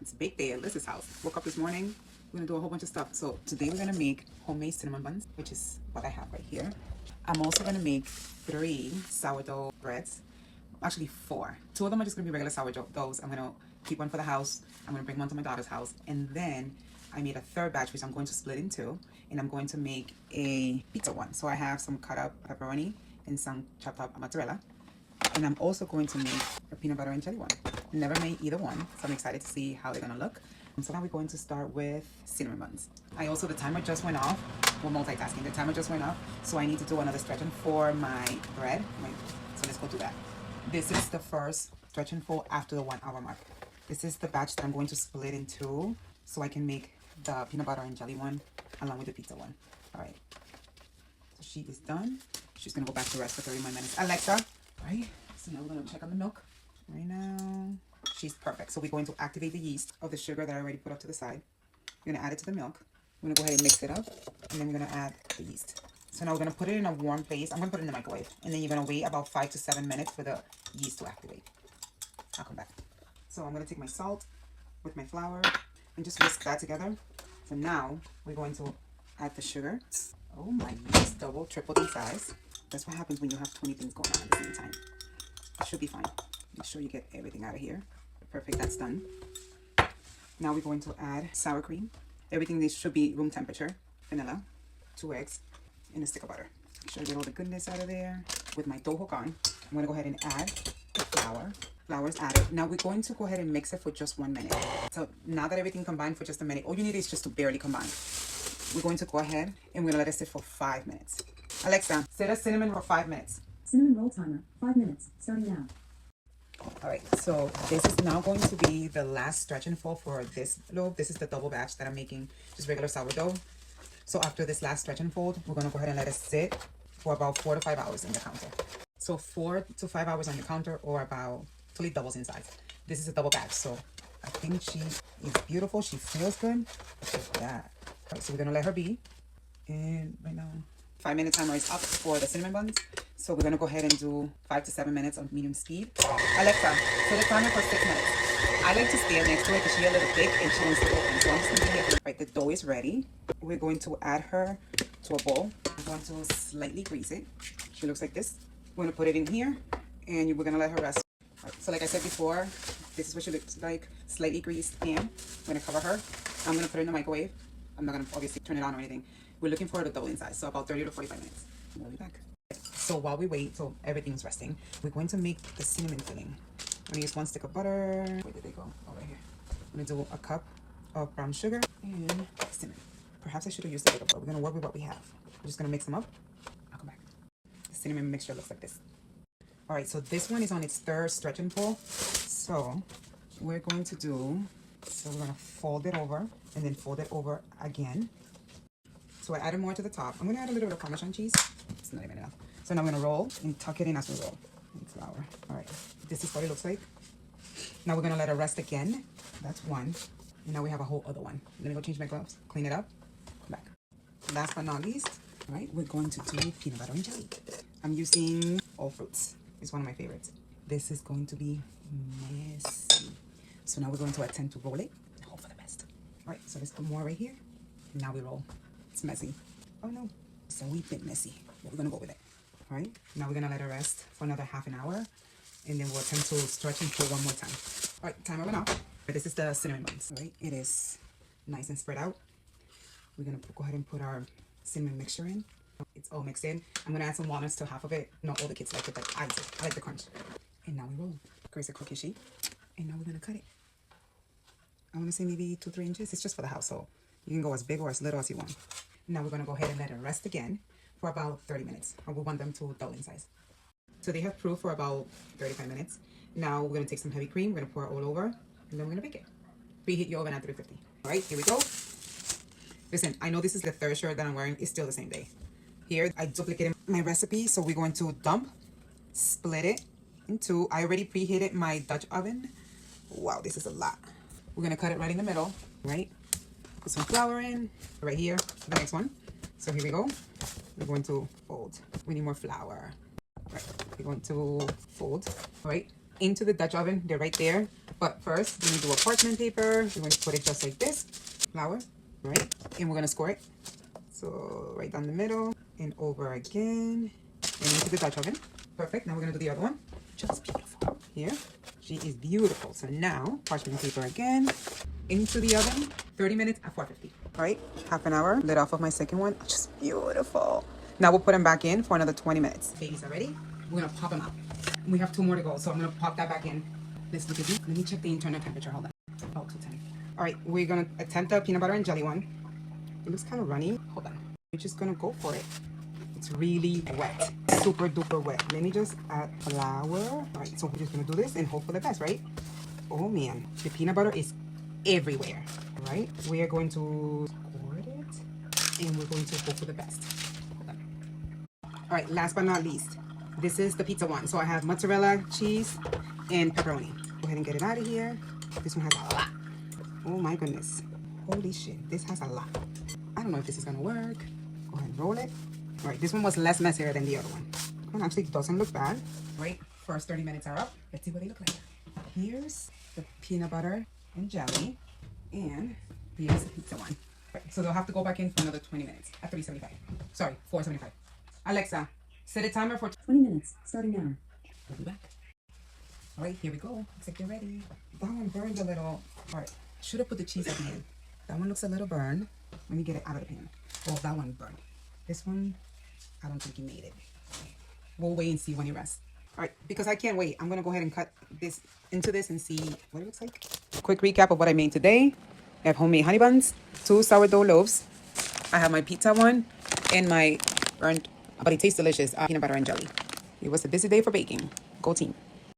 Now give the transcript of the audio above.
It's a big day at Liz's house. Woke up this morning, we're gonna do a whole bunch of stuff. So today we're gonna make homemade cinnamon buns, which is what I have right here. I'm also gonna make 3 sourdough breads. Actually 4. 2 of them are just gonna be regular sourdoughs. I'm gonna keep one for the house. I'm gonna bring one to my daughter's house. And then I made a 3rd batch, which I'm going to split in 2. And I'm going to make a pizza one. So I have some cut up pepperoni and some chopped up mozzarella. And I'm also going to make a peanut butter and jelly one. Never made either one, so I'm excited to see how they're gonna look. So now we're going to start with cinnamon buns. The timer just went off. We're multitasking. The timer just went off, so I need to do another stretching for my bread. So let's go do that. This is the first stretch and fold after the 1 hour mark. This is the batch that I'm going to split in 2 so I can make the peanut butter and jelly one along with the pizza one. All right, so she is done. She's gonna go back to rest for 30 more minutes. Alexa, all right, so now we're gonna check on the milk right now. She's perfect. So we're going to activate the yeast of the sugar that I already put up to the side. We're gonna add it to the milk. We're gonna go ahead and mix it up, and then we're gonna add the yeast. So now we're gonna put it in a warm place. I'm gonna put it in the microwave, and then you're gonna wait about 5 to 7 minutes for the yeast to activate. I'll come back. So I'm gonna take my salt with my flour and just whisk that together. So now we're going to add the sugar. Oh my, yeast double, tripled in size. That's what happens when you have 20 things going on at the same time. It should be fine. Make sure you get everything out of here. Perfect, that's done. Now we're going to add sour cream. Everything this should be room temperature. Vanilla, 2 eggs, and a stick of butter. Make sure I get all the goodness out of there. With my dough hook on, I'm gonna go ahead and add the flour. Flour is added. Now we're going to go ahead and mix it for just 1 minute. So now that everything combined for just a minute, all you need is just to barely combine. We're going to go ahead and we're gonna let it sit for 5 minutes. Alexa, set a cinnamon for 5 minutes. Cinnamon roll timer, 5 minutes, starting now. All right, so this is now going to be the last stretch and fold for this loaf. This is the double batch that I'm making, just regular sourdough. So after this last stretch and fold, we're gonna go ahead and let it sit for about 4 to 5 hours in the counter. So 4 to 5 hours on the counter, or about totally doubles in size. This is a double batch, so I think she is beautiful. She feels good. Look at that. All right, so we're gonna let her be. And right now, 5 minute timer is up for the cinnamon buns. So we're gonna go ahead and do 5 to 7 minutes of medium speed. Alexa, set the timer for 6 minutes. I like to stand next to it because she's a little thick and she wants to open. So I'm just gonna get, right, the dough is ready. We're going to add her to a bowl. I'm going to slightly grease it. She looks like this. We're gonna put it in here and we're gonna let her rest. Right, so like I said before, this is what she looks like. Slightly greased pan. I'm gonna cover her. I'm gonna put her in the microwave. I'm not gonna obviously turn it on or anything. We're looking for the double in size, so about 30 to 45 minutes. We'll be back. So while we wait till everything's resting, we're going to make the cinnamon filling. I'm gonna use 1 stick of butter. Where did they go? Oh, right here. I'm gonna do a cup of brown sugar and cinnamon. Perhaps I should have used a bit of butter. We're gonna work with what we have. We're just gonna mix them up. I'll come back. The cinnamon mixture looks like this. All right, so this one is on its 3rd stretch and pull. So we're going to do, so we're gonna fold it over and then fold it over again. So I added more to the top. I'm gonna add a little bit of Parmesan cheese. It's not even enough. So now I'm gonna roll and tuck it in as we roll. And flour. All right, this is what it looks like. Now we're gonna let it rest again. That's one. And now we have a whole other one. Let me go change my gloves, clean it up, come back. Last but not least, all right, we're going to do peanut butter and jelly. I'm using all fruits. It's one of my favorites. This is going to be messy. So now we're going to attempt to roll it and hope for the best. All right, so let's put more right here. And now we roll. It's messy. Oh no, it's a wee bit messy, but we're gonna go with it. All right, now we're gonna let it rest for another half an hour, and then we'll attempt to stretch and pull one more time. All right, timer went off. This is the cinnamon buns. All right, it is nice and spread out. We're gonna go ahead and put our cinnamon mixture in. It's all mixed in. I'm gonna add some walnuts to half of it. Not all the kids like it, but I do. I like the crunch. And now we roll. Grace a cookie sheet, and now we're gonna cut it. I wanna say maybe 2 to 3 inches. It's just for the house, so you can go as big or as little as you want. Now we're gonna go ahead and let it rest again for about 30 minutes. I will want them to double in size. So they have proof for about 35 minutes. Now we're gonna take some heavy cream, we're gonna pour it all over, and then we're gonna bake it. Preheat your oven at 350. All right, here we go. Listen, I know this is the 3rd shirt that I'm wearing. It's still the same day. Here, I duplicated my recipe, so we're going to dump, split it in 2. I already preheated my Dutch oven. Wow, this is a lot. We're gonna cut it right in the middle, right? Put some flour in right here, the next one. So here we go. We're going to fold. We need more flour. Right, we're going to fold. All right, into the Dutch oven. They're right there. But first, we're going to do a parchment paper. We're going to put it just like this. Flour, right? And we're going to score it. So right down the middle and over again and into the Dutch oven. Perfect. Now we're going to do the other one. Just beautiful. Here. She is beautiful. So now, parchment paper again. Into the oven. 30 minutes at 450. All right. Half an hour. Lid off of my second one. Just beautiful. Now we'll put them back in for another 20 minutes. Babies are ready. We're going to pop them out. We have 2 more to go. So I'm going to pop that back in. Let's look at these. Let me check the internal temperature. Hold on. About 210. All right. We're going to attempt the peanut butter and jelly one. It looks kind of runny. Hold on. We're just going to go for it. It's really wet. Super duper wet. Let me just add flour. All right. So we're just going to do this and hope for the best, right? Oh, man. The peanut butter is everywhere. All right. We are going to squirt it. And we're going to hope for the best. Hold on. All right. Last but not least. This is the pizza one. So I have mozzarella, cheese, and pepperoni. Go ahead and get it out of here. This one has a lot. Oh, my goodness. Holy shit. This has a lot. I don't know if this is gonna work. Go ahead and roll it. All right, this one was less messier than the other one. This one actually doesn't look bad. Right, first 30 minutes are up. Let's see what they look like. Here's the peanut butter and jelly. And here's the pizza one. Right, so they'll have to go back in for another 20 minutes at 375. Sorry, 475. Alexa, set a timer for 20 minutes, starting now. We'll be back. All right, here we go. Looks like they're ready. That one burned a little. All right, should have put the cheese at the end. That one looks a little burned. Let me get it out of the pan. Oh, that one burned. This one, I don't think he made it. We'll wait and see when he rests. All right, because I can't wait, I'm gonna go ahead and cut this into this and see what it looks like. Quick recap of what I made today. I have homemade honey buns, 2 sourdough loaves. I have my pizza one and my burnt, but it tastes delicious, peanut butter and jelly. It was a busy day for baking. Go team.